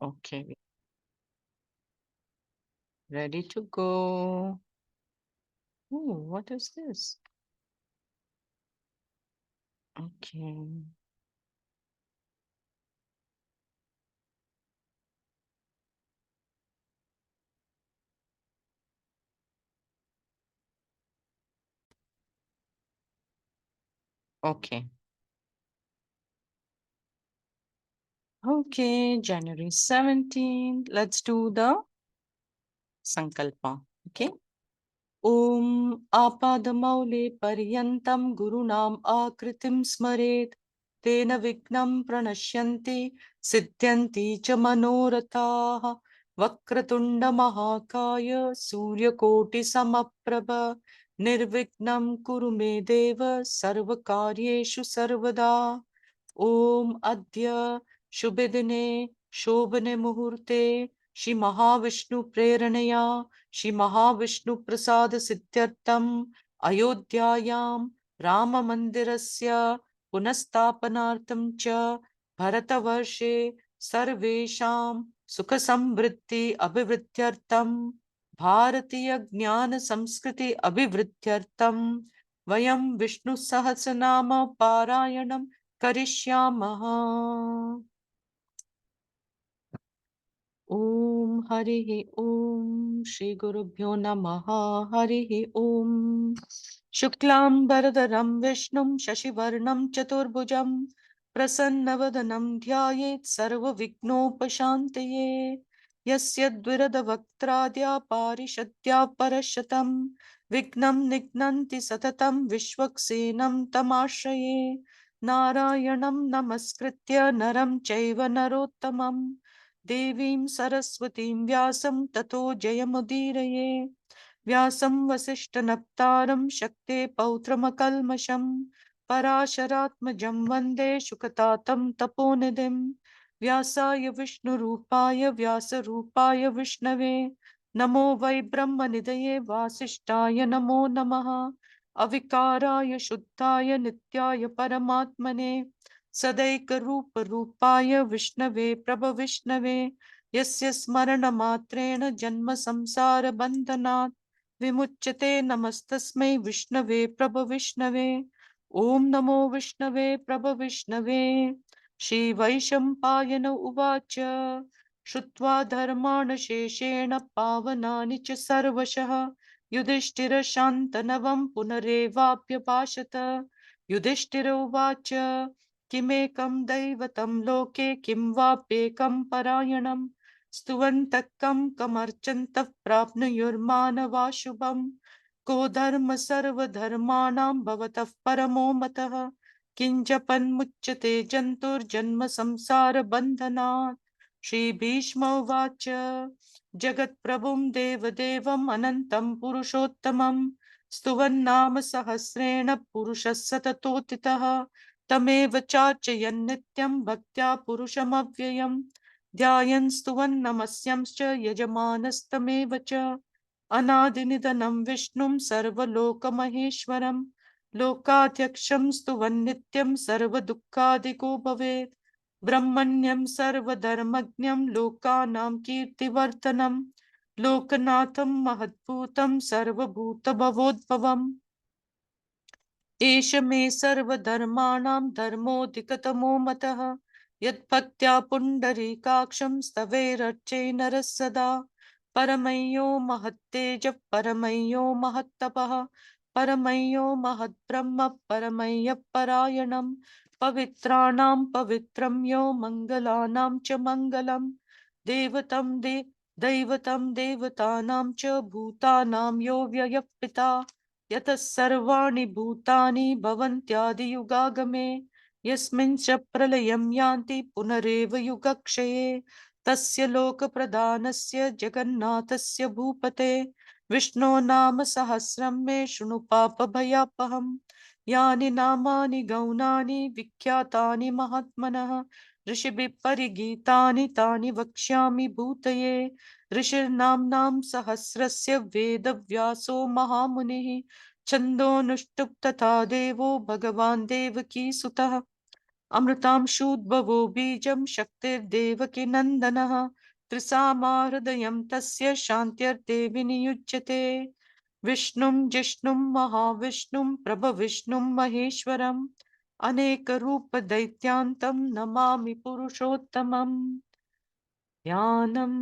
Okay, ready to go. Oh, what is this? Okay. Okay. Okay, January 17th. Let's do the Sankalpa. Okay. Om Apadamaule Paryantam Gurunam Akritim Smaret Tena Vignam Pranashyanti Siddhyanti Cha Manorathaha Vakratunda Mahakaya Suryakoti Samaprabha Nirvignam Kuru Me Deva Sarvakaryeshu Sarvada ओम अद्य शुभ दिने शोभने मुहूर्ते श्री महाविष्णु प्रेरणया श्री महाविष्णु प्रसाद सिद्ध्यर्थम अयोध्यायां राम मंदिरस्य पुनस्स्थापनार्थं च भरतवर्षे सर्वेषां सुख समृद्धि अभिवृद्ध्यर्थं भारतीय ज्ञान संस्कृति अभिवृद्ध्यर्थं वयं विष्णु सहस्रनाम पारायणं करिष्यामः। ओम हरिः ओम श्री गुरुभ्यो नमः। हरिः ओम शुक्लांबरधरं विष्णुं शशिवर्णं चतुर्भुजं प्रसन्नवदनं ध्यायेत् सर्वविघ्नोपशान्तये। यस्य द्विरदवक्त्राद्या पारिषद्या परशतं विघ्नं निघ्नन्ति सततं विश्वक्सेनं तमाश्रये। नारायणं नमस्कृत्य नरं चैव नरोत्तमं देवीं सरस्वतीं व्यासं ततो जयमुदीरये। व्यासं वसिष्ठनप्तारं शक्ते पौत्रमकल्मषं पराशरात्मजं वन्दे शुकतातं तपोनिधिं। व्यासाय विष्णुरूपाय व्यासरूपाय विष्णवे नमो वै ब्रह्मनिधये वासिष्ठाय नमो नमः। अविकाराय शुद्धाय नित्याय परमात्मने सदैकरूपरूपाय विष्णवे प्रभविष्णवे यस्य स्मरणमात्रेण जन्म संसार बन्धनात् विमुच्यते। नमस्तस्मै विष्णवे प्रभविष्णवे। ॐ नमो विष्णवे प्रभविष्णवे। श्रीवैशम्पायन उवाच श्रुत्वा धर्मान् शेषेण पावनानि च सर्वशः युधिष्ठिरशान्तनवं पुनरेवाप्यभाषत। युधिष्ठिर उवाच किमेकं दैवतं लोके किं वाप्येकं परायणं स्तुवन्तः कमर्चन्तः प्राप्नुयुर्मानवा शुभम्। को धर्म सर्वधर्माणां भवतः परमो मतः किं जपन्मुच्यते जन्तुर्जन्म संसार बन्धनात्। श्रीभीष्म उवाच जगत्प्रभुं देवदेवम् अनन्तं पुरुषोत्तमं स्तुवन्नाम सहस्रेण पुरुषः सततोत्थितः तमेव चार्चयन् नित्यं भक्त्या पुरुषमव्ययम् ध्यायन् स्तुवन् नमस्यंश्च यजमानस्तमेव च। अनादिनिधनं विष्णुं सर्वलोकमहेश्वरं लोकाध्यक्षं स्तुवन् नित्यं सर्वदुःखादिको भवेत्। ब्रह्मण्यं सर्वधर्मज्ञं लोकानां कीर्तिवर्धनं लोकनाथं महद्भूतं सर्वभूतभवोद्भवम्। एष मे सर्वधर्माणां धर्मोऽधिकतमो मतः यद्भक्त्या पुण्डरीकाक्षं स्तवेरर्चे नरः सदा। परमयो महत्तेजः परमयो महत्तपः परमयो महद्ब्रह्म परमय्यः परायणं पवित्राणां पवित्रं यो मङ्गलानां च मङ्गलं दैवतं देवतानां च भूतानां यो व्ययः पिता यतः सर्वाणि भूतानि भवन्त्यादियुगागमे यस्मिन् च प्रलयं यान्ति पुनरेव युगक्षये तस्य लोकप्रधानस्य जगन्नाथस्य भूपते विष्णो नाम सहस्रं मे शृणु पापभयापहम्। यानि नामानि गौणानि विख्यातानि महात्मनः ऋषिभिः परिगीतानि तानि वक्ष्यामि भूतये। ऋषिर्नाम्नां सहस्रस्य वेदव्यासो महामुनिः छन्दोनुष्टुप् तथा देवो भगवान् देवकी सुतः अमृतांशूद्भवो बीजं शक्तिर्देवकी नन्दनः त्रिसामा हृदयं तस्य शान्त्यर्थे विनियुज्यते। विष्णुं जिष्णुं महाविष्णुं प्रभविष्णुं महेश्वरम् अनेकरूपदैत्यान्तं नमामि पुरुषोत्तमम्। ध्यानम्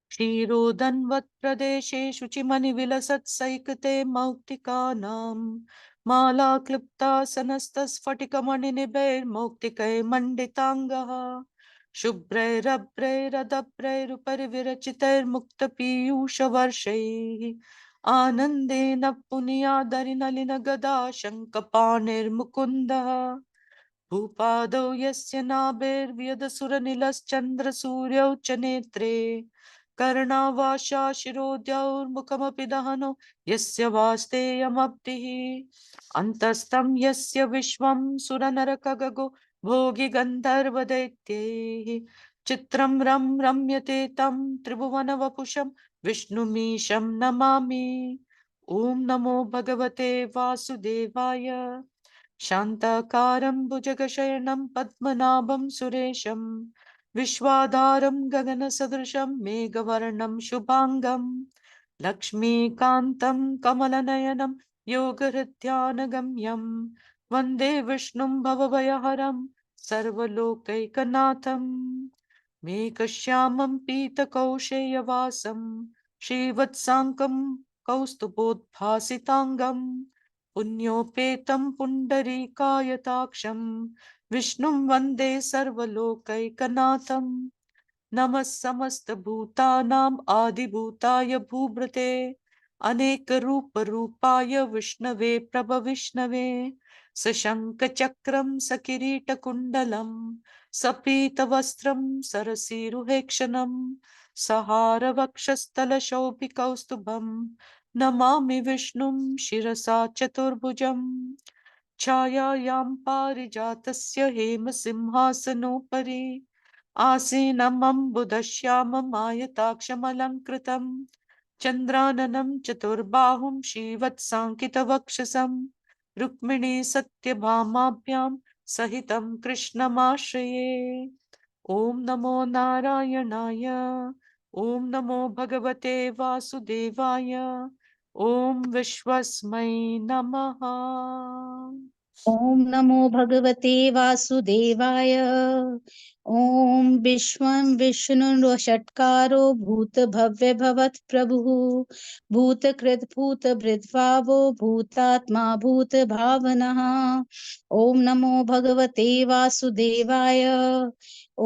क्षीरोदन्वत्प्रदेशे शुचिमनिविलसत्सैकते मौक्तिकानां मालाक्लृप्तासनस्तस्फटिकमणिनिभैर्मौक्तिकैर्मण्डिताङ्गः शुभ्रैरभ्रैरदभ्रैरुपरि विरचितैर्मुक्तपीयूषवर्षैः आनन्देन पुनीयादरिनलिनगदा शङ्खपाणिर्मुकुन्दः भूपादौ यस्य नाभिर्व्यदसुरनिलश्चन्द्रसूर्यौ च नेत्रे कर्णावाशा शिरोद्यौर्मुखमपि दहनो यस्य वास्तेयमब्धिः अन्तस्थं यस्य विश्वं सुरनरकगगो भोगि गन्धर्वदैत्यैः चित्रं रम्यते तं त्रिभुवनवपुषं विष्णुमीशं नमामि। ॐ नमो भगवते वासुदेवाय। शान्ताकारं भुजगशयनं पद्मनाभं सुरेशं विश्वाधारं गगनसदृशं मेघवर्णं शुभाङ्गं लक्ष्मीकान्तं कमलनयनं योगहृद्यानगम्यं वन्दे विष्णुं भवभयहरं सर्वलोकैकनाथं मेघश्यामं पीतकौशेयवासं श्रीवत्साङ्कं कौस्तुभोद्भासिताङ्गं पुण्योपेतं पुण्डरीकायताक्षं विष्णुं वन्दे सर्वलोकैकनाथम्। नमः समस्तभूतानाम् आदिभूताय भूभृते अनेकरूपरूपाय विष्णवे प्रभविष्णवे सशङ्खचक्रं सकिरीटकुण्डलं सपीतवस्त्रं सरसीरुहेक्षणं सहारवक्षस्थलशोभिकौस्तुभं नमामि विष्णुं शिरसा चतुर्भुजम् छायायां पारिजातस्य हेमसिंहासनोपरि आसीनमम्बुधश्याममायताक्षमलङ्कृतं चन्द्राननं चतुर्बाहुं श्रीवत्साङ्कितवक्षसं रुक्मिणी सत्यभामाभ्यां सहितं कृष्णमाश्रये। ॐ नमो नारायणाय। ॐ नमो भगवते वासुदेवाय। ॐ विश्वस्मै नमः। ओम नमो भगवते वासुदेवाय। ओम विश्वं विष्णुर्वषट्कारो भूतभव्य भवत् प्रभुः भूतकृत भूतभृद्भावो भूतात्मा भूतभावनः। ओम नमो भगवते वासुदेवाय।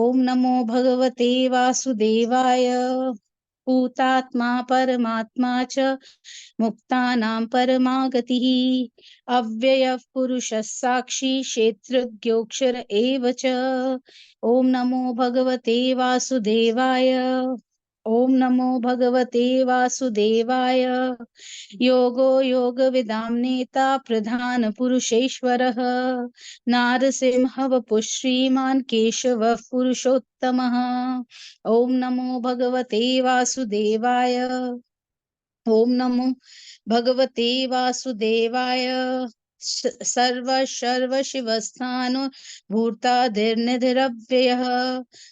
ओम नमो भगवते वासुदेवाय। भूतात्मा परमात्मा च मुक्तानां परमागतिः अव्ययः पुरुषः साक्षी क्षेत्रज्ञोऽक्षर एव च। ॐ नमो भगवते वासुदेवाय। ॐ नमो भगवते वासुदेवाय। योगो योगविदां नेता प्रधानपुरुषेश्वरः नारसिंहवपुः श्रीमान् केशवः पुरुषोत्तमः। ॐ नमो भगवते वासुदेवाय। ॐ नमो भगवते वासुदेवाय। सर्व शिवस्थानो भूतादिर्निधिरव्ययः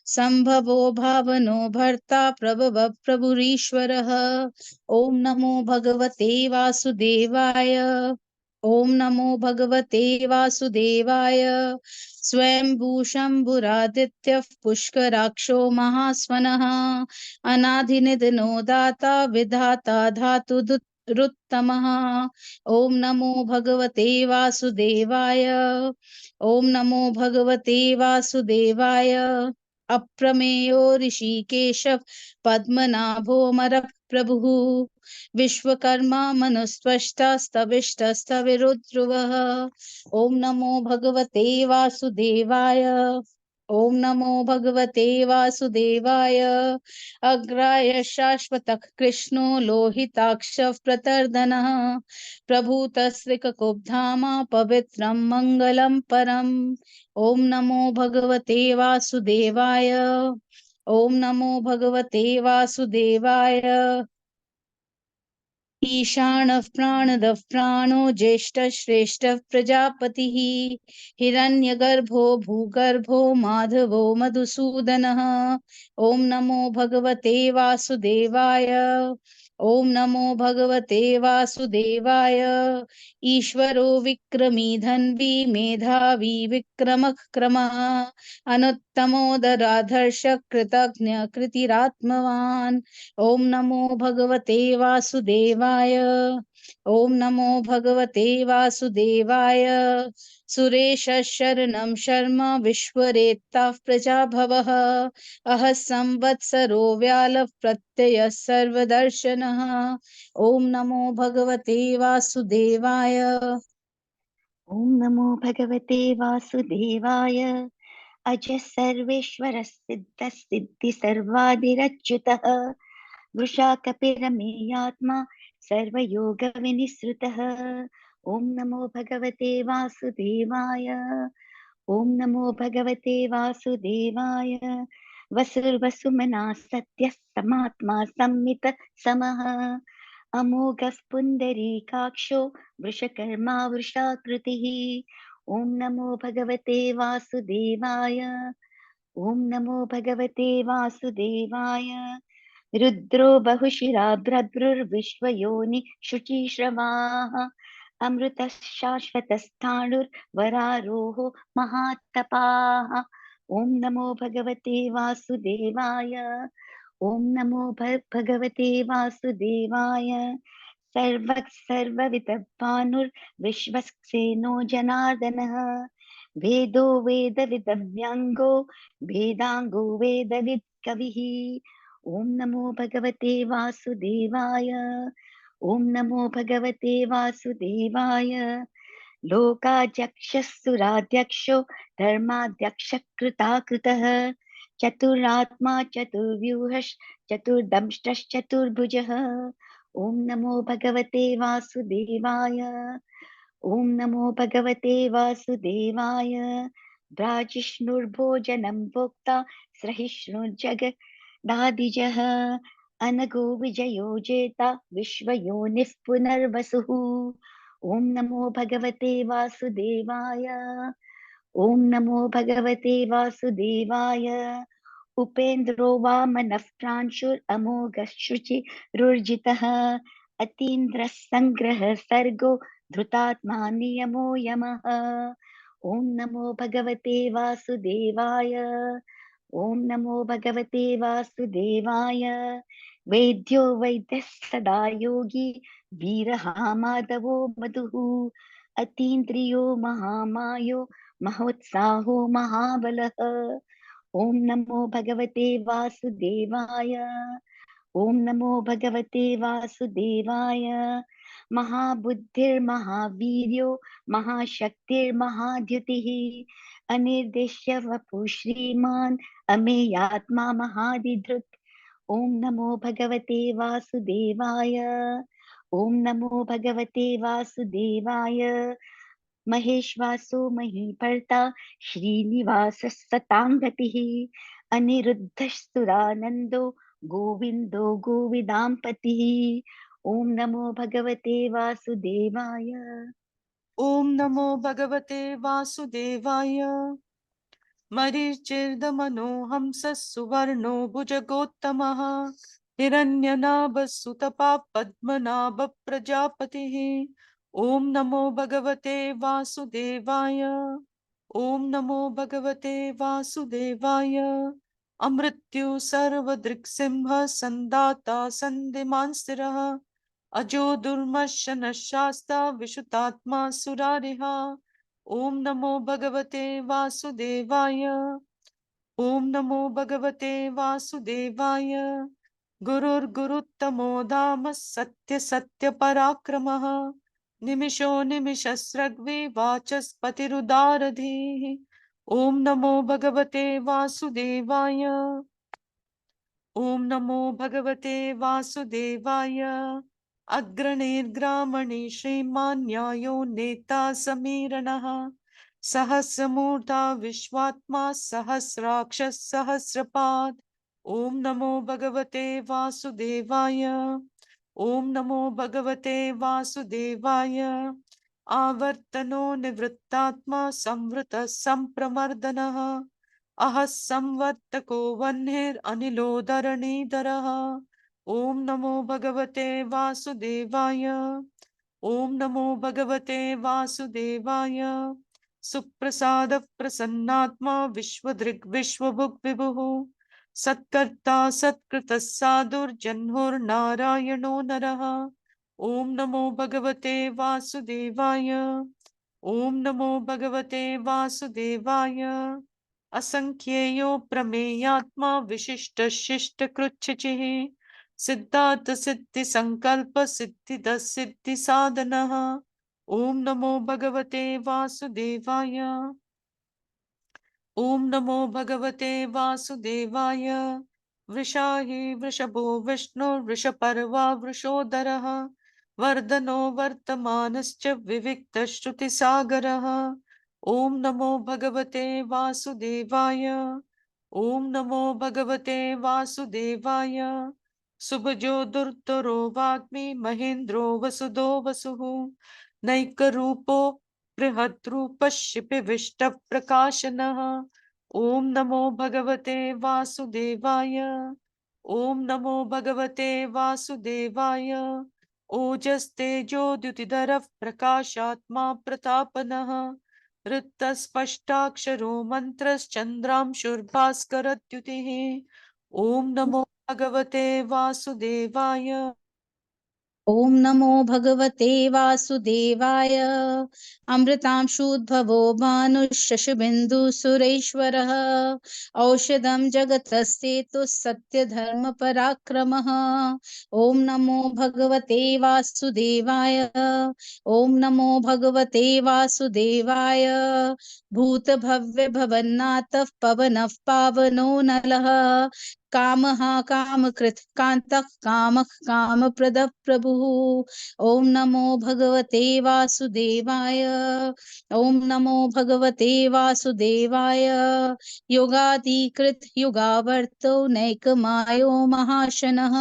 संभवो भावनो भर्ता प्रभव प्रभुरीश्वरः। ॐ नमो भगवते वासुदेवाय। ॐ नमो भगवते वासुदेवाय। स्वयंभू शम्भुरादित्यः पुष्कराक्षो महास्वनः अनादिनिधनो दाता विधाता धातुरुत्तमः। ॐ नमो भगवते वासुदेवाय। ॐ नमो भगवते वासुदेवाय। अप्रमेयो ऋषिकेश पद्मनाभोऽमर प्रभुः विश्वकर्मा मनुस्त्वष्टा स्तविष्टस्तविरुद्रुवः। ॐ नमो भगवते वासुदेवाय। ॐ नमो भगवते वासुदेवाय। अग्राय शाश्वतः कृष्णो लोहिताक्षः प्रतर्दनः प्रभूतस्त्रिककुब्धामा पवित्रं मङ्गलं परम्। ॐ नमो भगवते वासुदेवाय। ॐ नमो भगवते वासुदेवाय। ईशानः प्राणदः प्राणो ज्येष्ठः श्रेष्ठः प्रजापतिः हिरण्यगर्भो भूगर्भो माधवो मधुसूदनः। ॐ नमो भगवते वासुदेवाय। ॐ नमो भगवते वासुदेवाय। ईश्वरो विक्रमी धन्वी मेधावी विक्रमः क्रमः अनुत्तमोदराधर्ष कृतज्ञ कृतिरात्मवान्। ॐ नमो भगवते वासुदेवाय। ॐ नमो भगवते वासुदेवाय। सुरेश शरणं शर्मा विश्वरेत्ताः प्रजाभवः अहः संवत्सरो व्यालः प्रत्ययः सर्वदर्शनः। ॐ नमो भगवते वासुदेवाय। ॐ नमो भगवते वासुदेवाय। अजः सर्वेश्वरः सिद्धः सिद्धिसर्वादिरच्युतः वृषाकपिरमेयात्मा सर्वयोगविनिसृतः। ॐ नमो भगवते वासुदेवाय। ॐ नमो भगवते वासुदेवाय। वसुर्वसुमना सत्यः समात्मा संमित समः अमोघः पुण्डरीकाक्षो वृषकर्मा वृषाकृतिः। ॐ नमो भगवते वासुदेवाय। ॐ नमो भगवते वासुदेवाय। रुद्रो बहुशिरा भ्रभ्रुर्विश्वयोनि शुचिश्रवाः अमृतः शाश्वतस्थाणुर्वरारोः महात्तपाः। ॐ नमो भगवते वासुदेवाय। ॐ नमो भगवते वासुदेवाय। सर्वः सर्वविदभानुर्विश्वक्सेनो जनार्दनः वेदो वेदविदव्यङ्गो वेदाङ्गो वेदवित् कविः। ॐ नमो भगवते वासुदेवाय। ॐ नमो भगवते वासुदेवाय। लोकाध्यक्षः धर्माध्यक्षः कृताकृतः चतुरात्मा चतुर्व्यूहश्चतुर्दंष्टश्चतुर्भुजः। ॐ नमो भगवते वासुदेवाय। ॐ नमो भगवते वासुदेवाय। भ्राजिष्णुर्भोजनं भोक्ता सहिष्णुर्जगदादिजः अनगो विजयो जेता विश्वयोनिः पुनर्वसुः। ॐ नमो भगवते वासुदेवाय। ॐ नमो भगवते वासुदेवाय। उपेन्द्रो वामनः प्रांशुरमोघः शुचिरुर्जितः अतीन्द्रः सङ्ग्रहः सर्गो धृतात्मा नियमो यमः। ॐ नमो भगवते वासुदेवाय। ॐ नमो भगवते वासुदेवाय। वेद्यो वैद्यः सदा योगी वीरः माधवो मधुः अतीन्द्रियो महामायो महोत्साहो महाबलः। ॐ नमो भगवते वासुदेवाय। ॐ नमो भगवते वासुदेवाय। महाबुद्धिर्महावीर्यो महाशक्तिर्महाद्युतिः अनिर्देश्य वपु श्रीमान् अमेयात्मा महादिधृत्। ॐ नमो भगवते वासुदेवाय। ॐ नमो भगवते वासुदेवाय। महेश्वासो महीभर्ता श्रीनिवासः सताङ्गतिः अनिरुद्धः गोविन्दो गोविदाम्पतिः। ॐ नमो भगवते वासुदेवाय। ॐ नमो भगवते वासुदेवाय। मरीचिर्दमनो हंसः सुवर्णो भुजगोत्तमः हिरण्यनाभः पद्मनाभ प्रजापतिः। ॐ नमो भगवते वासुदेवाय। ॐ नमो भगवते वासुदेवाय। अमृत्यु सर्वदृक्सिंह सन्दाता सन्धिमान् स्थिरः अजो दुर्मर्शन शास्ता विशुतात्मा सुरारिहा। ॐ नमो भगवते वासुदेवाय। ॐ नमो भगवते वासुदेवाय। गुरुर्गुरुत्तमो धाम सत्य सत्य पराक्रमः निमिषो निमिषस्रग्वे वाचस्पतिरुदारधीः। ॐ नमो भगवते वासुदेवाय। ॐ नमो भगवते वासुदेवाय। अग्रणीर्ग्रामणे श्रीमान् न्यायो नेता समीरणः सहस्रमूर्धा विश्वात्मा सहस्राक्षः सहस्रपात्। ॐ नमो भगवते वासुदेवाय। ॐ नमो भगवते वासुदेवाय। आवर्तनो निवृत्तात्मा संवृतः सम्प्रमर्दनः। अहः संवर्तको वह्निरनिलोधरणीधरः। ॐ नमो भगवते वासुदेवाय। ॐ नमो भगवते वासुदेवाय। सुप्रसाद प्रसन्नात्मा विश्वदृग् विश्वभुक् विभुः। सत्कर्ता सत्कृतः साधुर्जन्मोर्नारायणो नरः। ॐ नमो भगवते वासुदेवाय। ॐ नमो भगवते वासुदेवाय। असंख्येयो प्रमेयात्मा विशिष्ट शिष्ट कृच्छ्रिः। सिद्धार्थ सिद्धि संकल्प सिद्धिद सिद्धि साधनः। ॐ नमो भगवते वासुदेवाय। ॐ नमो भगवते वासुदेवाय। वृषाहि वृषभो विष्णुर्वृषपर्वा वृषोदरः। वर्धनो वर्तमानश्च विविक्तश्रुतिसागरः। ॐ नमो भगवते वासुदेवाय। ॐ नमो भगवते वासुदेवाय। सुभजो दुर्धरो वाग्मी महेन्द्रो वसुदो वसुः। नैकरूपो बृहद्रूपः ॐ नमो भगवते वासुदेवाय। ॐ नमो भगवते वासुदेवाय। ओजस्तेजोद्युतिधरः प्रकाशात्मा प्रतापनः। ऋक्तस्पष्टाक्षरो मन्त्रश्चन्द्रांशुर्भास्करद्युतिः। ॐ नमो भगवते वासुदेवाय। ॐ नमो भगवते वासुदेवाय। अमृतांशूद्भवो भानुशशबिन्दुसुरेश्वरः। औषधं जगतस्तेतुः सत्यधर्मपराक्रमः। ॐ नमो भगवते वासुदेवाय। ॐ नमो भगवते वासुदेवाय। भूतभव्यभवन्नाथः पवनः पावनो नलः। कामः कामकृत् कान्तः कामः कामप्रदः प्रभुः। ॐ नमो भगवते वासुदेवाय। ॐ नमो भगवते वासुदेवाय। योगादिकृत् युगावर्तो नैकमायो महाशनः।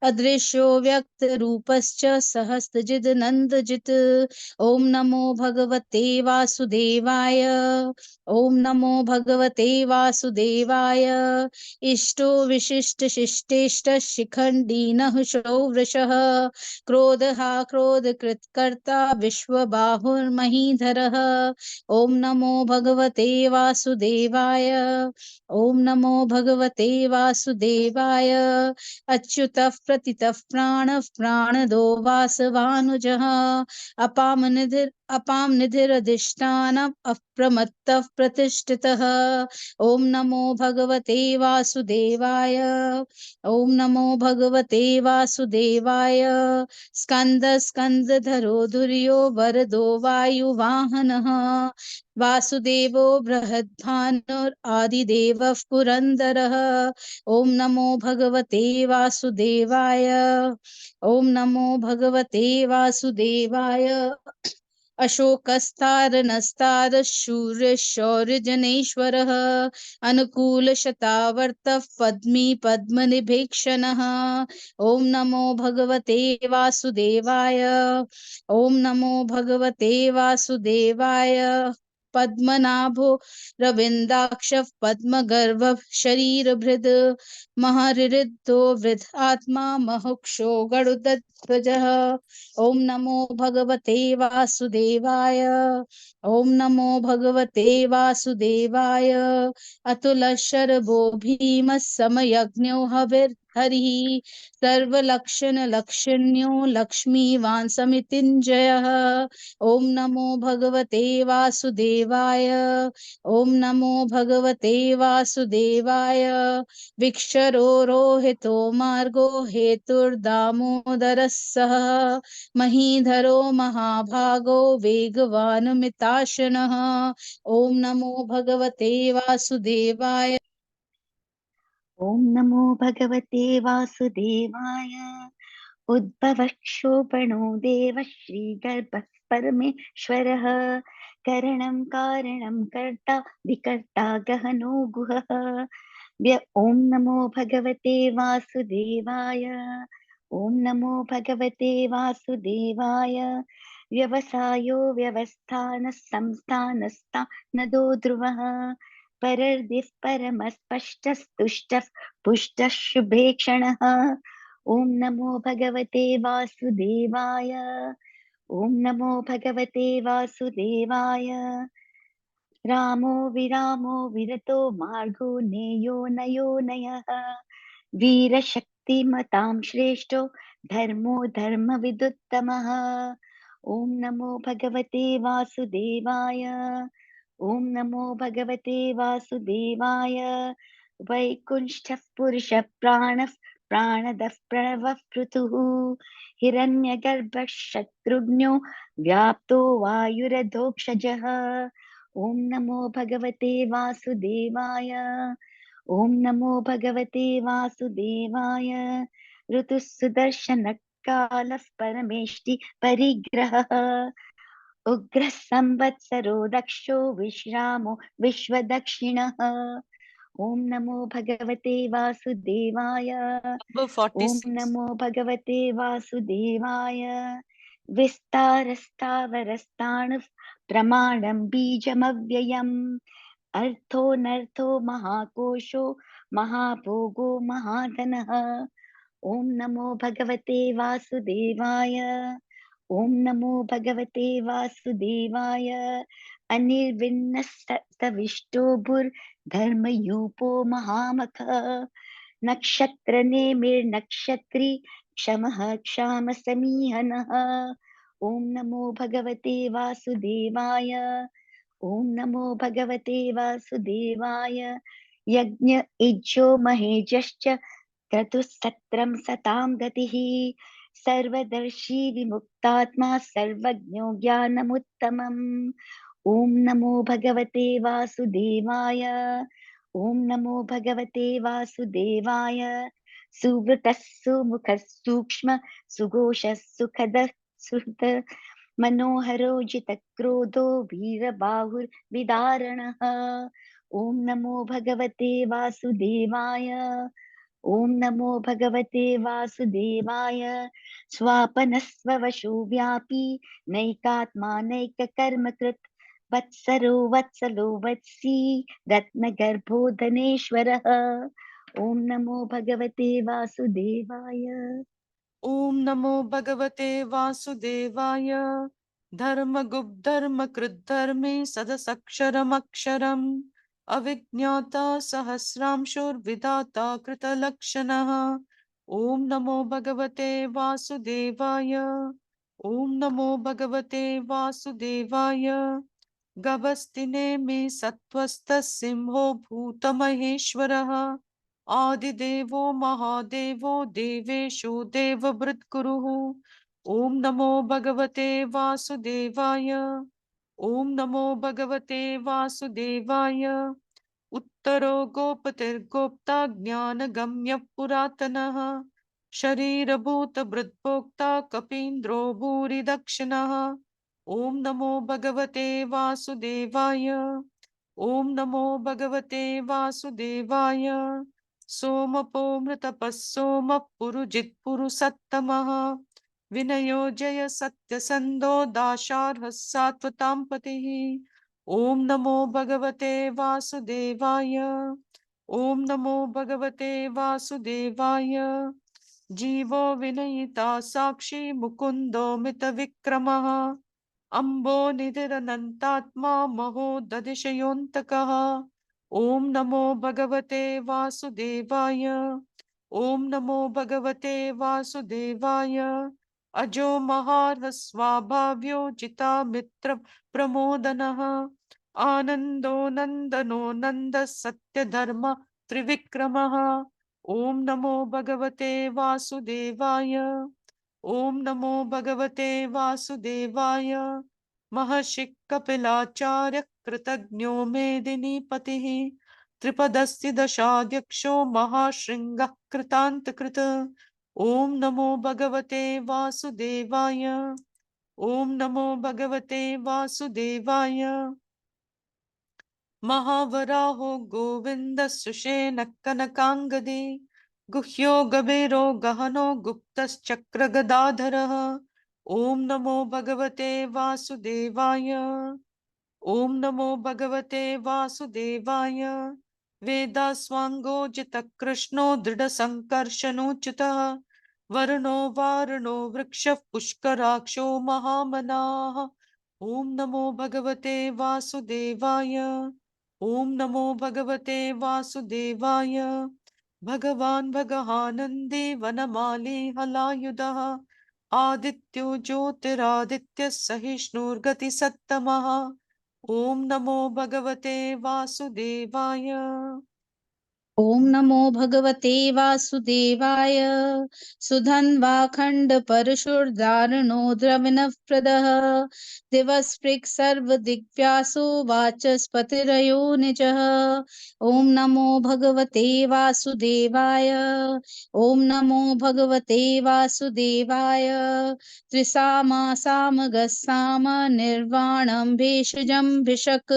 अदृश्यो व्यक्तरूपश्च सहस्रजिदनन्दजित्। ॐ नमो भगवते वासुदेवाय। ॐ नमो भगवते वासुदेवाय। इष्टो विशिष्ट शिष्टेष्ट शिखण्डीनः शौवृषः। क्रोधः क्रोधकृत्कर्ता विश्वबाहुर्महीधरः। ॐ नमो भगवते वासुदेवाय। ॐ नमो भगवते वासुदेवाय। अच्युतः प्रतितः प्राणः प्राणदो वासवानुजः। अपां निधिरधिष्ठानम् अप्रमत्तः प्रतिष्ठितः। ॐ नमो भगवते वासुदेवाय। ॐ नमो भगवते वासुदेवाय। स्कन्दधरो धुर्यो वरदो वायुवाहनः। वासुदेवो बृहद्भानुरादिदेवः पुरन्दरः। ॐ नमो भगवते वासुदेवाय। ॐ नमो भगवते वासुदेवाय। अशोकस्तारनस्तारशूरशौर्यजनेश्वरः। अनुकूलशतावर्तः पद्मी पद्मनिभीक्षणः। ॐ नमो भगवते वासुदेवाय। ॐ नमो भगवते वासुदेवाय। पद्मनाभो रविन्दाक्षः पद्मगर्भः शरीरभृद्। महर्षिद्धो वृद्ध आत्मा महुक्षो गरुडध्वजः। ॐ नमो भगवते वासुदेवाय। ॐ नमो भगवते वासुदेवाय। अतुलशरभो भीमः समयज्ञो हविर्हरिः। सर्वलक्षणलक्षण्यो लक्ष्मीवान् समितिञ्जयः। ॐ नमो भगवते वासुदेवाय। ॐ नमो भगवते वासुदेवाय। विक्षरो रोहितो मार्गो हेतुर्दामोदरः सः। महीधरो महाभागो वेगवानुमिताशनः। ॐ नमो भगवते वासुदेवाय। ॐ नमो भगवते वासुदेवाय। उद्भवः क्षोभणो देवः श्रीगर्भः परमेश्वरः। करणं कारणं कर्ता विकर्ता गहनो गुहः। ॐ नमो भगवते वासुदेवाय। ॐ नमो भगवते वासुदेवाय व्यवसायो व्यवस्थानः संस्थानस्तानदो ध्रुवः परर्दिः परमस्पष्टस्तुष्टः पुष्टः शुभे क्षणः ॐ नमो भगवते वासुदेवाय ॐ नमो भगवते वासुदेवाय रामो विरामो विरतो मार्गो नेयो नयो नयः वीरशक्तिमतां श्रेष्ठो धर्मो धर्मविदुत्तमः ॐ नमो भगवते वासुदेवाय ॐ नमो भगवते वासुदेवाय वैकुंठः पुरुषः प्राणः प्राणदः प्रणवः पृथुः हिरण्यगर्भः शत्रुघ्नो व्याप्तो वायुरधोक्षजः ॐ नमो भगवते वासुदेवाय ॐ नमो भगवते वासुदेवाय ऋतुः सुदर्शनकालः परमेष्टि परिग्रहः उग्रः संवत्सरो दक्षो विश्रामो विश्वदक्षिणः ॐ नमो भगवते वासुदेवाय Number ॐ 46. नमो भगवते वासुदेवाय विस्तारस्तावरस्ताणुः प्रमाणं बीजमव्ययम् अर्थोऽनर्थो महाकोशो महाभोगो महाधनः ॐ नमो भगवते वासुदेवाय ॐ नमो भगवते वासुदेवाय अनिर्विण्णस्तविष्टो भूर्धर्मयूपो महामखः नक्षत्रनेमिर्नक्षत्री क्षमः क्षामसमीहनः ॐ नमो भगवते वासुदेवाय ॐ नमो भगवते वासुदेवाय यज्ञ इज्जो महेजश्च क्रतुः सतां गतिः सर्वदर्शी विमुक्तात्मा सर्वज्ञो ज्ञानमुत्तमम् ॐ नमो भगवते वासुदेवाय ॐ नमो भगवते वासुदेवाय सुवृतः सुमुखः सूक्ष्म सुघोषः सुखदः सुहृद मनोहरो जितक्रोधो वीरबाहुर्विदारणः ॐ नमो भगवते वासुदेवाय ॐ नमो भगवते वासुदेवाय स्वापनस्ववशो व्यापी नैकात्मानैककर्मकृत् वत्सरो वत्सलो वत्सी रत्नगर्भो धनेश्वरः ॐ नमो भगवते वासुदेवाय ॐ नमो भगवते वासुदेवाय धर्मगुप्धर्मकृद्धर्मे सदसक्षरमक्षरम् अविज्ञाता सहस्रांशोर्विधाता कृतलक्षणः ॐ नमो भगवते वासुदेवाय ॐ नमो भगवते वासुदेवाय गभस्तिने मे सत्त्वस्तः सिंहो भूतमहेश्वरः आदिदेवो महादेवो देवेशो देवभृत्कुरुः ॐ नमो भगवते वासुदेवाय ॐ नमो भगवते वासुदेवाय उत्तरो गोपतिर्गोप्ता ज्ञानगम्यः पुरातनः शरीरभूतभृद्भोक्ता कपीन्द्रो भूरिदक्षिणः ॐ नमो भगवते वासुदेवाय ॐ नमो भगवते वासुदेवाय सोमपो मृतपः सोमः पुरुजित्पुरुषत्तमः विनयो जय सत्यसन्धो दाशार्हः सात्वतां पतिः ॐ नमो भगवते वासुदेवाय ॐ नमो भगवते वासुदेवाय जीवो विनयिता साक्षी मुकुन्दो मितविक्रमः अम्बो निधिरनन्तात्मा महोदधिशयोऽन्तकः ॐ नमो भगवते वासुदेवाय ॐ नमो भगवते वासुदेवाय अजो महारस्वाभाव्यो जितामित्र प्रमोदनः आनन्दो नन्दनो नन्दः सत्यधर्म त्रिविक्रमः ॐ नमो भगवते वासुदेवाय ॐ नमो भगवते वासुदेवाय महर्षि कपिलाचार्य कृतज्ञो मेदिनीपतिः त्रिपदस्य दशाध्यक्षो महाशृङ्गः कृतान्तकृत ॐ नमो भगवते वासुदेवाय ॐ नमो भगवते वासुदेवाय महावराहो गोविन्दः सुषेणः कनकाङ्गदे गुह्यो गभीरो गहनो गुप्तश्चक्रगदाधरः। ॐ नमो भगवते वासुदेवाय। ॐ नमो भगवते वासुदेवाय। वेदास्वाङ्गो जितकृष्णो दृढसङ्कर्षणोच्युतः। वर्णो वारणो वृक्षः पुष्कराक्षो महामनाः। ॐ नमो भगवते वासुदेवाय। ॐ नमो भगवते वासुदेवाय। भगवान् भगवानन्दे वनमाली हलायुधः। आदित्यो ज्योतिरादित्यः सहिष्णुर्गतिसत्तमः। ॐ नमो भगवते वासुदेवाय। ॐ नमो भगवते वासुदेवाय। सुधन्वाखण्ड परशुर्दारुणो द्रविणप्रदः। दिवस्पृक् सर्वदिग्व्यासो वाचस्पतिरयो निजः। ॐ नमो भगवते वासुदेवाय। ॐ नमो भगवते वासुदेवाय। त्रिसामासामगस्साम निर्वाणं भेषजं भिषक्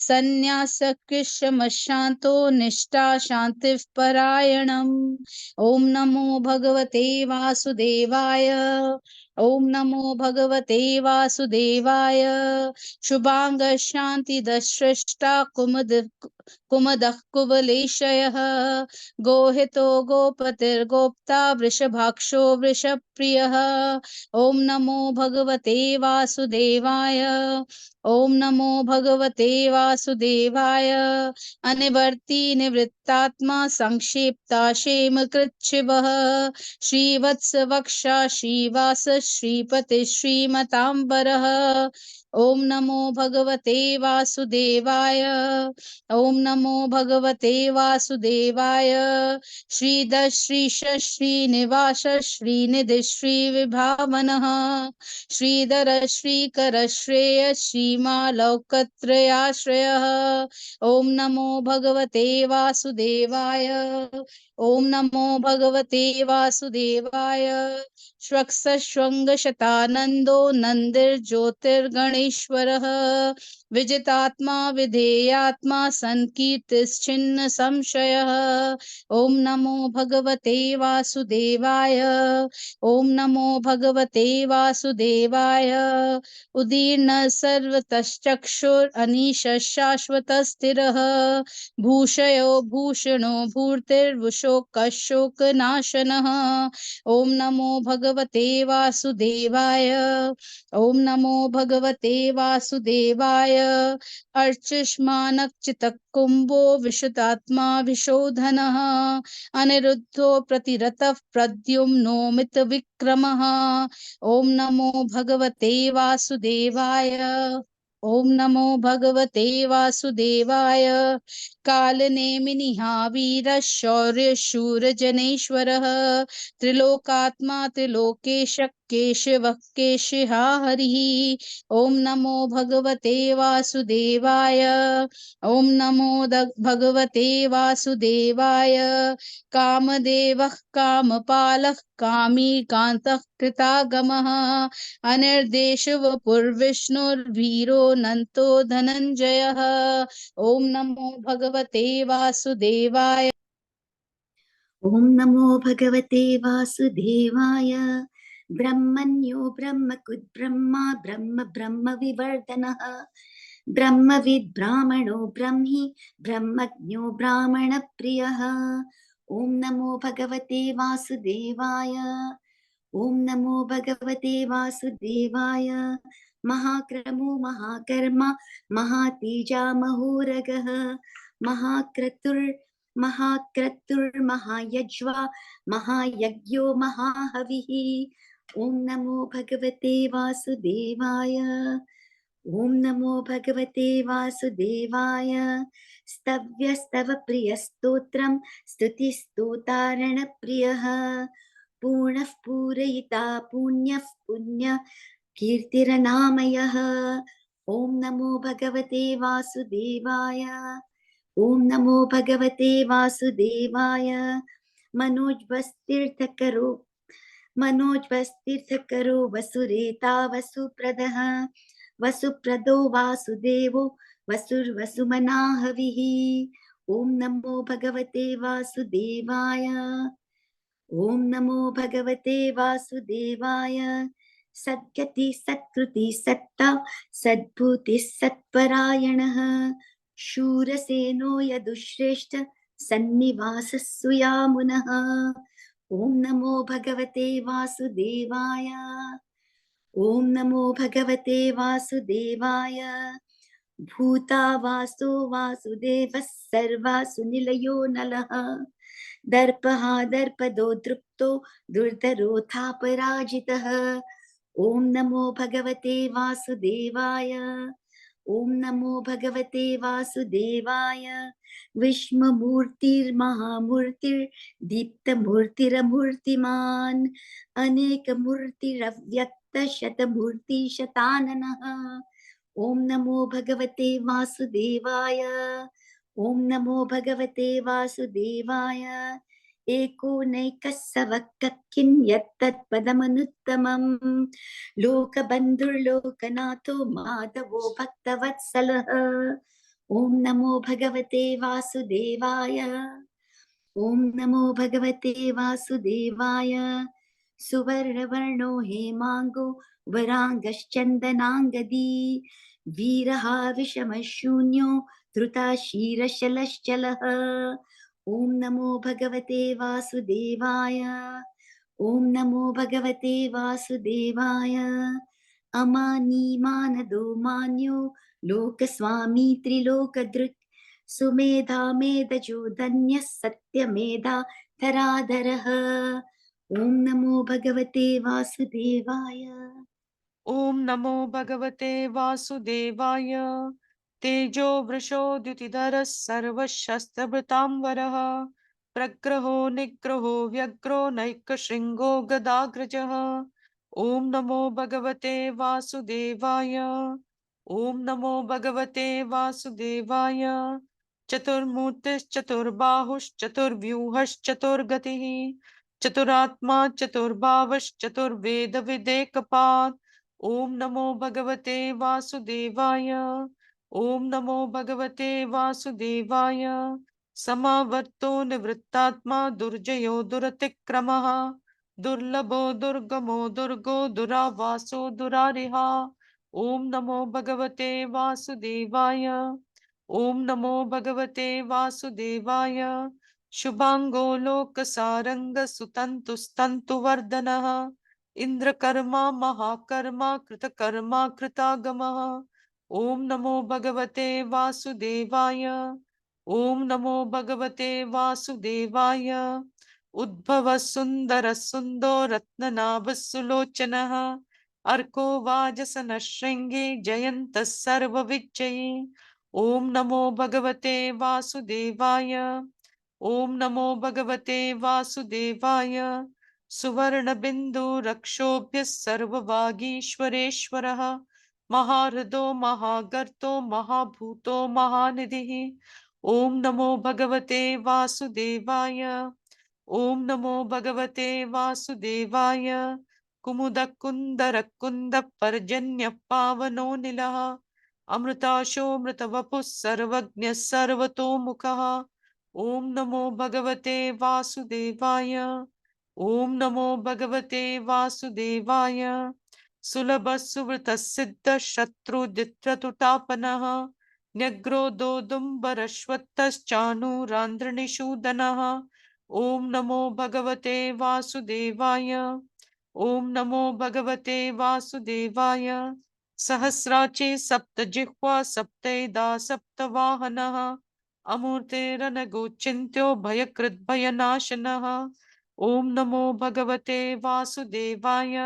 संन्यासकृशमशान्तो निष्ठा शान्तिः परायणम्। ॐ नमो भगवते वासुदेवाय। ॐ नमो भगवते वासुदेवाय। शुभांग शान्ति दश्रेष्ठा कुमदः कुवलेशयः। गोहितो गोपतिर्गोप्ता वृषभाक्षो वृषप्रियः। ॐ नमो भगवते वासुदेवाय। ॐ नमो भगवते वासुदेवाय। अनिवर्ति निवृत्तात्मा संक्षिप्ता क्षेमकृच्छिवः। श्रीवत्स वक्षा श्रीवास श्रीपति श्रीमताम्बरः। ॐ नमो भगवते वासुदेवाय। ॐ नमो भगवते वासुदेवाय। श्रीधर श्रीश श्रीनिवास श्रीनिधि श्रीविभावनः। श्रीधर श्रीकर श्रेय श्रीमालौकत्रयाश्रयः। ॐ नमो भगवते वासुदेवाय। ॐ नमो भगवते वासुदेवाय। स्वक्षशृङ्गशतानन्दो नन्दिर्ज्योतिर्गणेश्वरः। विजितात्मा विधेयात्मा सन्कीर्तिश्चिन्न संशयः। ॐ नमो भगवते वासुदेवाय। ॐ नमो भगवते वासुदेवाय। उदीर्ण सर्वतश्चक्षुरनीशः शाश्वतस्थिरः। भूषयो भूषणो भूर्तिर्वशोकशोकनाशनः। ॐ नमो भगवते वासुदेवाय। ॐ नमो भगवते वासुदेवाय। अर्चिष्मानच्चित्तकुम्भो विशुतात्मा विशोधनः। अनिरुद्धो प्रतिरतः प्रद्युम्नो मितविक्रमः। ॐ नमो भगवते वासुदेवाय। ॐ नमो भगवते वासुदेवाय। कालनेमिनिहावीरः शौर्यशूरजनेश्वरः। त्रिलोकात्मा त्रिलोकेश केशवः केशिहा हरिः। ॐ नमो भगवते वासुदेवाय। ॐ नमो भगवते वासुदेवाय। कामदेवः कामपालः कामी कान्तः कृतागमः। अनिर्देशवपुर्विष्णुर्वीरो नन्तो धनञ्जयः। ॐ नमो भगवते वासुदेवाय। ॐ नमो भगवते वासुदेवाय। ब्रह्मण्यो ब्रह्मकुद्ब्रह्मा ब्रह्म ब्रह्मविवर्धनः। ब्रह्मविद् ब्राह्मणो ब्रह्मी ब्रह्मज्ञो ब्राह्मणप्रियः। ॐ नमो भगवते वासुदेवाय। ॐ नमो भगवते वासुदेवाय। महाक्रमो महाकर्मा महातेजा महोरगः। महाक्रतुर्महायज्वा महायज्ञो महाहविः। ॐ नमो भगवते वासुदेवाय। ॐ नमो भगवते वासुदेवाय। स्तव्यस्तव प्रियस्तोत्रं स्तुतिस्तोतारणप्रियः। पूर्णः पूरयिता पुण्यः पुण्य कीर्तिरनामयः। ॐ नमो भगवते वासुदेवाय। ॐ नमो भगवते वासुदेवाय। मनोज्वस्तीर्थकरो वसुरेता वसुप्रदः। वसुप्रदो वासुदेवो वसुर्वसुमनाहविः। ॐ नमो भगवते वासुदेवाय। ॐ नमो भगवते वासुदेवाय सद्गति सत्कृति सत्ता सद्भूतिः सत्परायणः शूरसेनो यदुश्रेष्ठ सन्निवासः सुयामुनः ॐ नमो भगवते वासुदेवाय ॐ नमो भगवते वासुदेवाय भूतावासो वासुदेवः सर्वासु निलयो नलः दर्पः दर्पदो दृप्तो दुर्धरोऽथापराजितः ॐ नमो भगवते वासुदेवाय ॐ नमो भगवते वासुदेवाय विश्वमूर्तिर्महामूर्तिर्दीप्तमूर्तिरमूर्तिमान् अनेकमूर्तिरव्यक्तशतमूर्तिशताननः ॐ नमो भगवते वासुदेवाय ॐ नमो भगवते वासुदेवाय एकोनैकस्सवक्कं यत्तत्पदमनुत्तमम् लोकबन्धुर्लोकनाथो माधवो भक्तवत्सलः ॐ नमो भगवते वासुदेवाय ॐ नमो भगवते वासुदेवाय सुवर्णवर्णो हेमाङ्गो वराङ्गश्चन्दनाङ्गदी वीरः विषमशून्यो धृताशीरशलश्चलः ॐ नमो भगवते वासुदेवाय ॐ नमो भगवते वासुदेवाय अमानीमानदो मान्यो लोकस्वामी त्रिलोकदृक् सुमेधा मेधजो धन्यः सत्यमेधा धराधरः ॐ नमो भगवते वासुदेवाय ॐ नमो भगवते वासुदेवाय तेजो वृषो द्युतिधरः सर्वशस्त्रभृताम्बरः प्रग्रहो निग्रहो व्यग्रो नैकशृङ्गो गदाग्रजः ॐ नमो भगवते वासुदेवाय ॐ नमो भगवते वासुदेवाय चतुर्मूर्तिश्चतुर्बाहुश्चतुर्व्यूहश्चतुर्गतिः चतुरात्मा चतुर्भावश्चतुर्वेदविदेकपात् ॐ नमो भगवते वासुदेवाय ॐ नमो भगवते वासुदेवाय समावर्तो निवृत्तात्मा दुर्जयो दुरतिक्रमः दुर्लभो दुर्गमो दुर्गो दुरावासो दुरारिहा ॐ नमो भगवते वासुदेवाय ॐ नमो भगवते वासुदेवाय शुभांगो लोकसारंग सुतंतुस्तंतुवर्धनः इंद्रकर्मा महाकर्मा कृतकर्मा कृतागमः ॐ नमो भगवते वासुदेवाय ॐ नमो भगवते वासुदेवाय उद्भव सुंदर सुंदो रत्ननाभ सुलोचनः अर्को वाजसन शृंगे जयन्तः सर्वविजयी ॐ नमो भगवते वासुदेवाय ॐ नमो भगवते वासुदेवाय सुवर्णबिन्दु रक्षोभ्यः सर्ववागीश्वरेश्वरः महाहृदो महागर्तो महाभूतो महानिधिः ॐ नमो भगवते वासुदेवाय ॐ नमो भगवते वासुदेवाय कुमुदकुन्दरकुन्द पर्जन्य पावनो निलः अमृताशोऽमृतवपुः सर्वज्ञः सर्वतोमुखः ॐ नमो भगवते वासुदेवाय ॐ नमो भगवते वासुदेवाय सुलभ सुवृत सिद्ध शत्रुदित्रतुटापनः न्यग्रो दोदुम्बरश्वत्थश्चाणूरान्ध्रनिषूदनः ॐ नमो भगवते वासुदेवाय ॐ नमो भगवते वासुदेवाय सहस्राचे सप्तजिह्वा सप्तैधा सप्तवाहनः अमूर्तेरनगोचिन्त्यो भयकृद्भयनाशनः ॐ नमो भगवते वासुदेवाय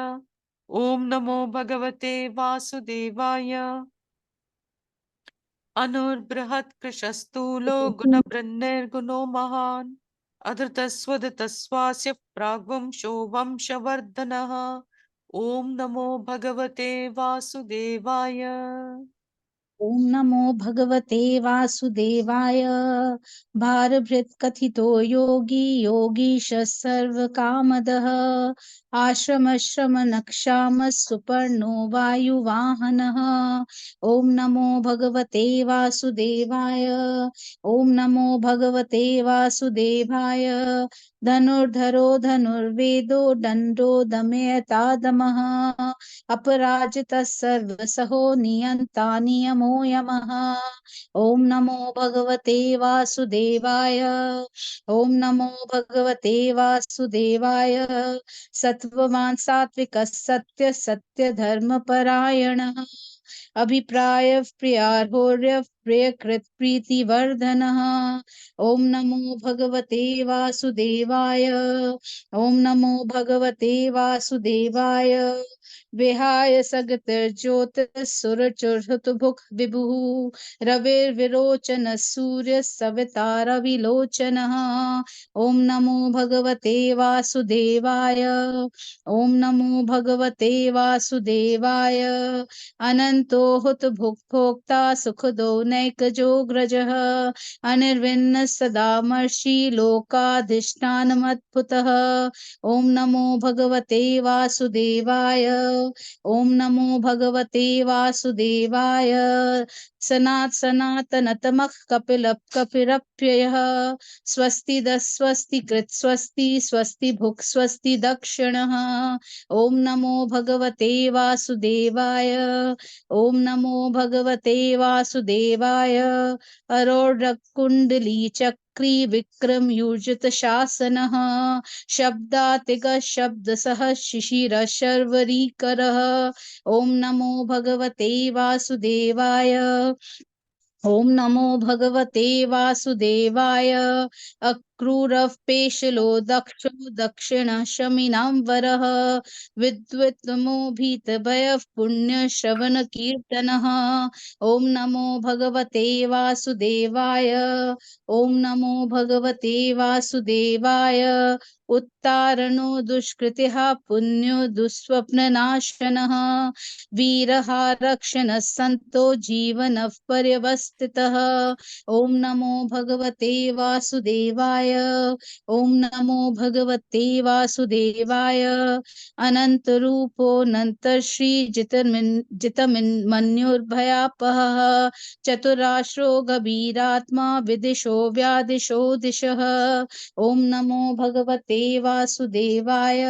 ॐ नमो भगवते वासुदेवाय अनुर्बृहत्कृशस्तूलो गुणबृन्निर्गुणो महान् अधृतस्वधृतस्वास्य प्राग्वंशो वंशवर्धनः ॐ नमो भगवते वासुदेवाय ओम नमो भगवते वासुदेवाय। भारभृत कथितो योगी योगीश सर्व कामदः। आश्रम श्रम नक्षाम सुपर्णो वायुवाहनः। ओम नमो भगवते वासुदेवाय। ओम नमो भगवते वासुदेवाय। धनुर्धरो धनुर्वेदो दंडो दमयता दमः। अपराजितः सर्वसहो नियन्ता नियमो यमः। ॐ नमो भगवते वासुदेवाय। ॐ नमो भगवते वासुदेवाय। सत्ववान् सात्विकः सत्य सत्य धर्मपरायणः। अभिप्राय प्रियार्होर्य प्रियकृत प्रीतिवर्धनः। ॐ नमो भगवते वासुदेवाय। ॐ नमो भगवते वासुदेवाय। विहाय सगतिर्ज्योतिः विभुः। रविर्विरोचन सूर्य सविता रविलोचनः। ॐ नमो भगवते वासुदेवाय। ॐ नमो भगवते वासुदेवाय। अनन्तो हुत भुक्भोक्ता सुखदो नैकजोऽग्रजः। अनिर्विण्ण सदा मर्षि लोकाधिष्ठानमद्भुतः। ॐ नमो भगवते वासुदेवाय। ॐ नमो भगवते वासुदेवाय। सनातनतमः कपिरप्ययः। स्वस्ति स्वस्ति कृत् स्वस्ति स्वस्ति भुक् स्वस्ति दक्षिणः। ॐ नमो भगवते वासुदेवाय। ॐ नमो भगवते वासुदेवाय। अरोडकुण्डली चक्री विक्रम यूजित शासनः। शब्दातिग शब्दसः शिशिर शर्वरीकरः। ॐ नमो भगवते वासुदेवाय। ॐ नमो भगवते वासुदेवाय। अक्रूरः पेशलो दक्षो दक्षिण शमिनां वरः। विद्वित्तमो भीतभयः पुण्यश्रवण कीर्तनः। ॐ नमो भगवते वासुदेवाय। ॐ नमो भगवते वासुदेवाय। उत्तारणो दुष्कृतिः पुण्यो दुःस्वप्ननाशनः। वीरः रक्षणः सन्तो जीवनः पर्यवस्थितः। ॐ नमो भगवते वासुदेवाय। ॐ नमो भगवते वासुदेवाय। अनन्तरूपोऽनन्तश्री जितमन्युर्भयापहः। चतुराश्रो गभीरात्मा विदिशो व्यादिशो दिशः। ॐ नमो भगवते वासुदेवाय।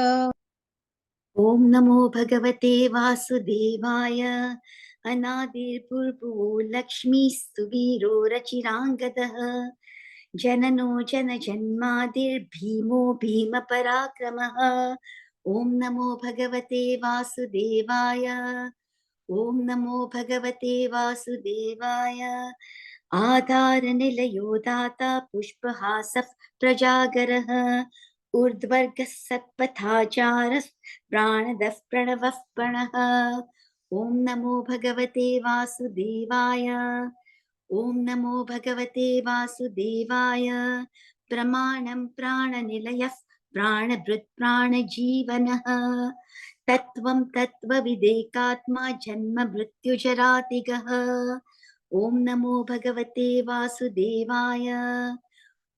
ॐ नमो भगवते वासुदेवाय। अनादिर्भुर्भुवो लक्ष्मीः सुवीरो रचिराङ्गदः। जननो जनजन्मादिर्भीमो भीमपराक्रमः। ॐ नमो भगवते वासुदेवाय। ॐ नमो भगवते वासुदेवाय। आधारनिलयो दाता पुष्पहासः प्रजागरः। ऊर्ध्वर्गः सत्पथाचारः प्राणदः प्रणवः प्रणः। ॐ नमो भगवते वासुदेवाय। ॐ नमो भगवते वासुदेवाय। प्रमाणं प्राणनिलयः प्राणभृत् प्राणजीवनः। तत्त्वं तत्त्वविदेकात्मा जन्म मृत्युजरातिगः। ॐ नमो भगवते वासुदेवाय।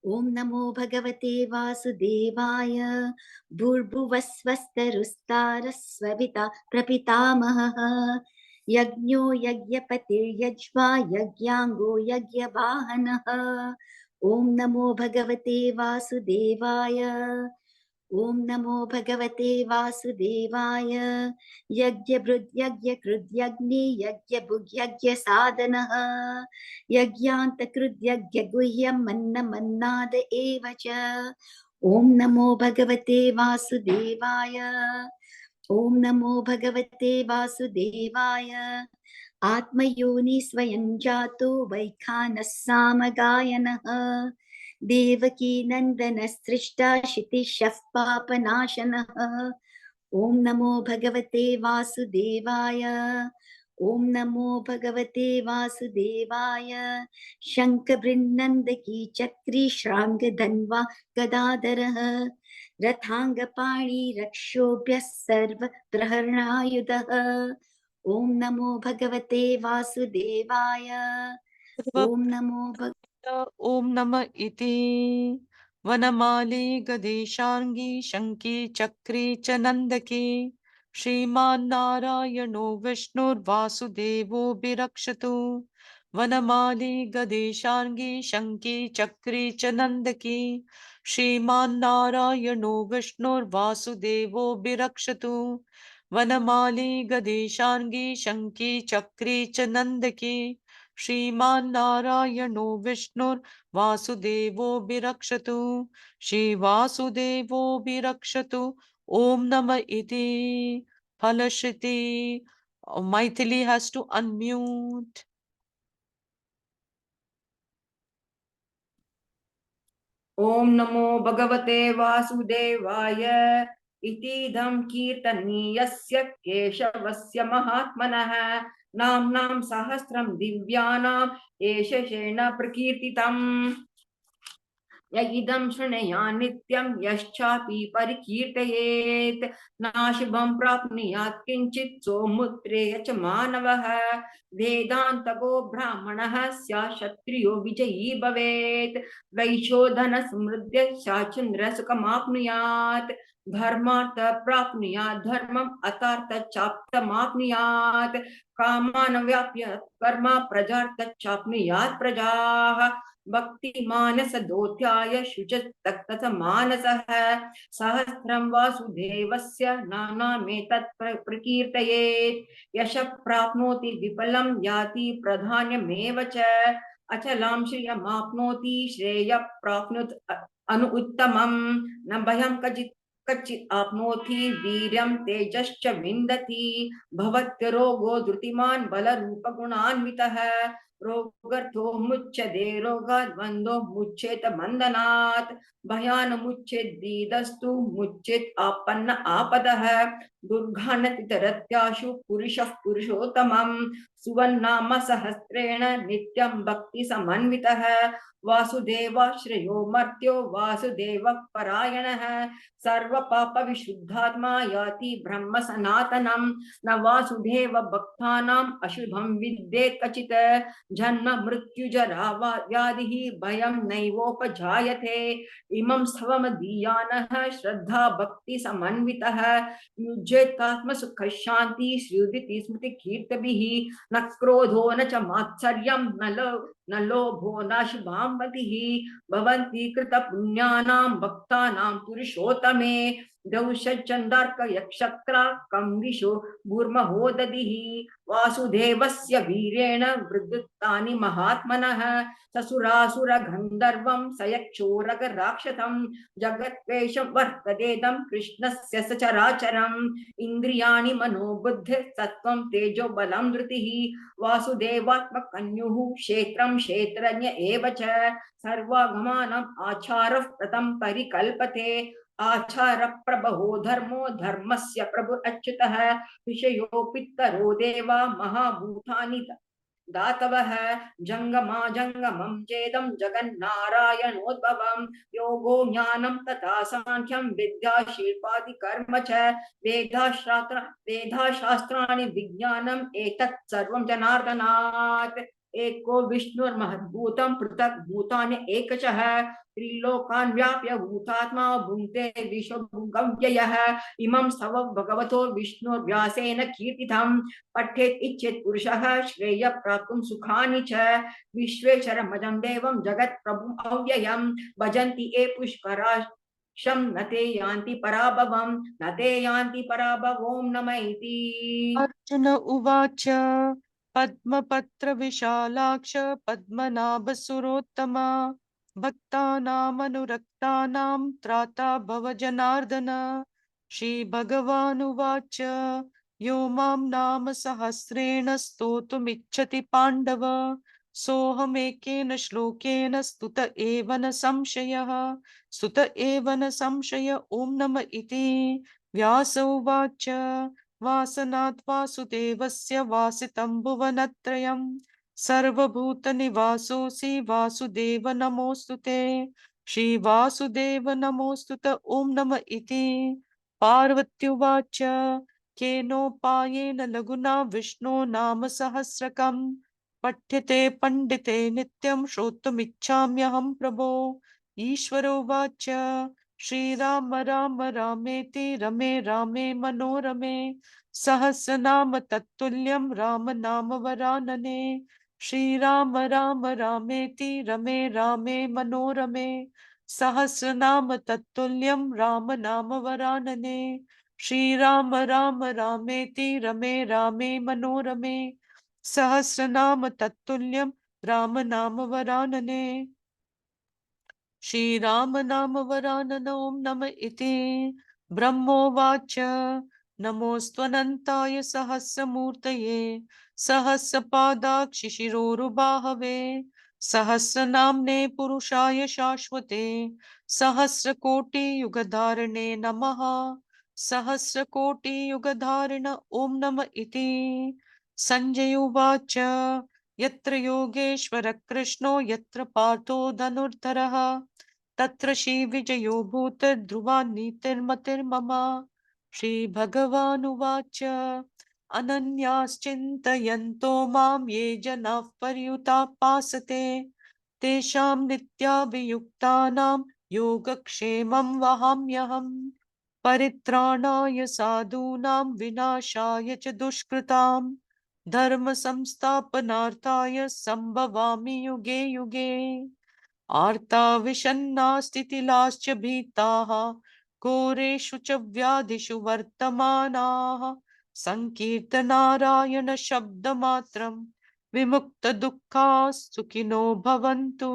ॐ नमो भगवते वासुदेवाय। भूर्भुवस्वस्तरुस्तारस्वविता प्रपितामहः। यज्ञो यज्ञपतिर्यज्वा यज्ञाङ्गो यज्ञवाहनः। ॐ नमो भगवते वासुदेवाय। ॐ नमो भगवते वासुदेवाय। यज्ञभृद्यज्ञकृद्यज्ञे यज्ञभुग्यज्ञसाधनः। यज्ञान्तकृद्यज्ञगुह्यमन्नमन्नाद एव च। ॐ नमो भगवते वासुदेवाय। ॐ नमो भगवते वासुदेवाय। आत्मयोनि स्वयं जातो वैखानः सामगायनः। देवकी नन्दनसृष्टा क्षितिशः पापनाशनः। ॐ नमो भगवते वासुदेवाय। ॐ नमो भगवते वासुदेवाय। शङ्खबृन्नन्दकी चक्री श्राङ्गधन्वा गदाधरः। रथाङ्गपाणि रक्षोभ्यः सर्वप्रहरणायुधः। ॐ नमो भगवते वासुदेवाय। ॐ नमो ॐ नमः इति वनमाली गदेशार्ङ्गी शङ्की चक्री च नन्दकी श्रीमान्नारायणो विष्णुर्वासुदेवो विरक्षतु। वनमाली गदेशार्ङ्गी शङ्की चक्री च नन्दकी श्रीमान्नारायणो विष्णुर्वासुदेवो विरक्षतु। वनमाली गदेशार्ङ्गी शङ्की चक्री च नन्दकी श्रीमान्नारायणो विष्णुर्वासुदेवो विरक्षतु। श्रीवासुदेवो विरक्षतु। ॐ नमः इति फलश्रुति। Maithili has to unmute. ॐ नमो भगवते वासुदेवाय इतीदं कीर्तनीयस्य केशवस्य महात्मनः नाम्नां सहस्रं दिव्यानाम् एषेण प्रकीर्तितम्। य इदं शृणुया नित्यं यश्चापि परिकीर्तयेत् नाशुभं प्राप्नुयात् किञ्चित् सोमुत्रेय च मानवः। वेदान्तको ब्राह्मणः स्यात् क्षत्रियो विजयी भवेत् वैश्यो धनसमृद्ध्य चाचन्द्रसुखमाप्नुयात् धर्मार्थ प्राप्नुयात् धर्मम् अतार्थ चाप्तमाप्नुयात् कामान् व्याप्य कर्म प्रजार्थ चाप्नुयात् प्रजाः भक्ति मानस दोत्याय शुचस्तक्त मानसः सहस्रं वासुदेवस्य नानामेतत् प्रकीर्तयेत् यश प्राप्नोति विफलं याति प्राधान्यमेव च अचलां श्रियमाप्नोति श्रेय प्राप्नुत अनु उत्तमं न भयं कचित् आप्नोति वीर्यं तेजश्च विन्दति भवत्यरोगो धृतिमान् बलरूपगुणान्वितः रोगर्थो मुच्यते रोगात् बन्धो मुच्येत बन्धनात् भयानमुच्येत् दीदस्तु मुच्येत् आपन्न आपदः दुर्गानतितरत्याशु पुरुषः पुरुषोत्तमं सुवन्नाम सहस्रेण नित्यं भक्ति समन्वितः वासुदेवाश्रयो मर्त्यो वासुदेवः परायणः सर्वपाप विशुद्धात्मा याति ब्रह्म सनातनं न वासुदेव भक्तानाम् अशुभं विद्येत् कचित् जन्म मृत्युजरा व्याधिः भयं नैवोपजायते इमं स्तवमदीयानः श्रद्धा भक्ति समन्वितः युज्येतात्मसुख शान्ति श्रुति स्मृति कीर्तभिः न क्रोधो न च मात्सर्यं न लोभो न शुभां मतिः भवन्ति कृत पुण्यानां भक्तानां पुरुषोत्तमे दौशचन्दार्क यक्षक्रा कम्बिषो भूर्महो दधिः वासुदेवस्य वीरेण वृद्धुतानि महात्मनः ससुरासुर गन्धर्वं सयक्षोरग राक्षसं जगत्वेषं वर्ततेदं कृष्णस्य सचराचरम् इन्द्रियाणि मनोबुद्ध सत्त्वं तेजो बलं धृतिः वासुदेवात्मकन्युः क्षेत्रं क्षेत्रज्ञ एव च सर्वागमानम् आचारः प्रथम परिकल्पते आचार प्रभवो धर्मो धर्मस्य प्रभु अच्युतः विषयो पितरो देवा महाभूतानि दातवः जंगमा जंगमं चेदं जगन्नारायणोद्भवं योगो ज्ञानं तथा सांख्यं विद्या शिल्पादि कर्म च वेदाशास्त्राणि विज्ञानम् एतत् सर्वं जनार्दनात् एको विष्णुर्महद्भूतं पृथक् भूतानि एकशः त्रिलोकान् व्याप्य भूतात्मा भुङ्क्ते विश्वभुगव्ययः इमं स्तव भगवतो विष्णुर्व्यासेन कीर्तितं पठेत् इच्छेत् पुरुषः श्रेय प्राप्तुं सुखानि च विश्वेश्वरमजं देवं जगत्प्रभुम् अव्ययं भजन्ति ये पुष्कराशं न ते यान्ति पराभवं न ते यान्ति पराभवों नमः इति। अर्जुन उवाच पद्मपत्र विशालाक्ष पद्मनाभसुरोत्तमा भक्तानामनुरक्तानां त्राता भव जनार्दन। श्रीभगवानुवाच यो मां नाम सहस्रेण स्तोतुमिच्छति पाण्डव सोऽहमेकेन श्लोकेन स्तुत एव न संशयः। स्तुत एव न संशय। ॐ नमः इति। व्यास उवाच वासनात् वासुदेवस्य वासितं भुवनत्रयं सर्वभूतनिवासोऽसि वासुदेव नमोऽस्तु ते। श्रीवासुदेव नमोऽस्तु ते। ॐ नमः इति। पार्वत्युवाच केनोपायेन लघुना विष्णो नाम सहस्रकम् पठ्यते पंडिते नित्यं श्रोतुमिच्छाम्यहं प्रभो। ईश्वरोवाच श्रीराम राम रामेति रमे रामे मनोरमे सहस्रनाम तत्तुल्यं राम नाम वरानने। श्रीराम राम रामेति रमे रामे मनोरमे सहस्रनाम तत्तुल्यं राम नाम वरानने। श्रीराम राम रामेति रमे रामे मनोरमे सहस्रनाम तत्तुल्यं राम नाम वरानने। श्रीराम नाम वराननो नम इति ब्रह्मोवाच नमोऽस्त्वनन्ताय सहस्रमूर्तये सहस्रपादाक्षि शिरोरुबाहवे सहस्रनाम्ने पुरुषाय शाश्वते सहस्रकोटियुगधारिणे नमः। सहस्रकोटियुगधारिण ॐ नम इति। संजय उवाच यत्र योगेश्वर कृष्णो यत्र पार्थो धनुर्धरः तत्र श्रीविजयो भूतिर्ध्रुवा नीतिर्मतिर्मम। श्रीभगवानुवाच अनन्याश्चिन्तयन्तो मां ये जनाः पर्युतापासते तेषां नित्याभियुक्तानां योगक्षेमं वहाम्यहम्। परित्राणाय साधूनां विनाशाय च दुष्कृताम् धर्म संस्थापनार्थाय संभवामि युगे युगे। आर्ता विषन्नास्तितिलाश्च भीताः घोरेषु च व्याधिषु वर्तमानाः संकीर्तनारायण शब्दमात्रं विमुक्तदुःखाः सुखिनो भवन्तु।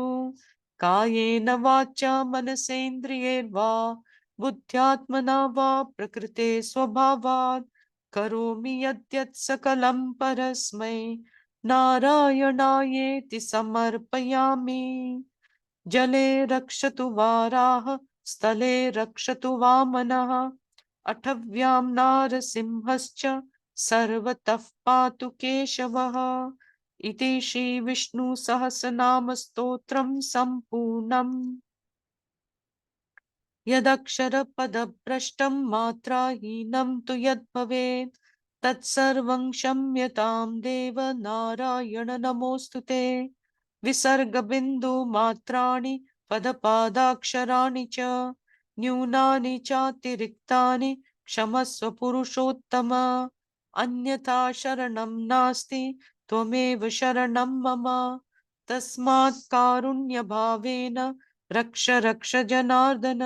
कायेन वाचा मनसेन्द्रियैर्वा बुद्ध्यात्मना वा प्रकृते स्वभावात् करोमि यद्यत् सकलं परस्मै नारायणायेति समर्पयामि। जले रक्षतु वाराः स्थले रक्षतु वामनः अटव्यां नारसिंहश्च सर्वतः पातु केशवः। इति श्री विष्णु सहस्रनाम स्तोत्रं सम्पूर्णम्। यदक्षरपदभ्रष्टं मात्राहीनं तु यद्भवेत् तत्सर्वं क्षम्यतां देव नारायण नमोऽस्तु ते। विसर्गबिन्दुमात्राणि पदपादाक्षराणि च न्यूनानि चातिरिक्तानि क्षमस्व पुरुषोत्तम। अन्यथा शरणं नास्ति त्वमेव शरणं मम तस्मात् कारुण्यभावेन रक्ष रक्ष जनार्दन।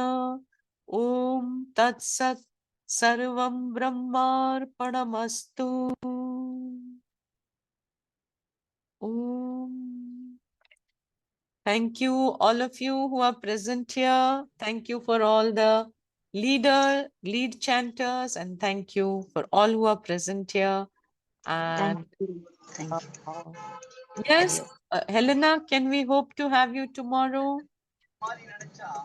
ॐ तत्सत् सर्वं ब्रह्मार्पणमस्तु। Thank you all of you who are present here. Thank you for all the lead chanters, and thank you for all who are present here. And Thank you. yes, Helena, can we hope to have you tomorrow?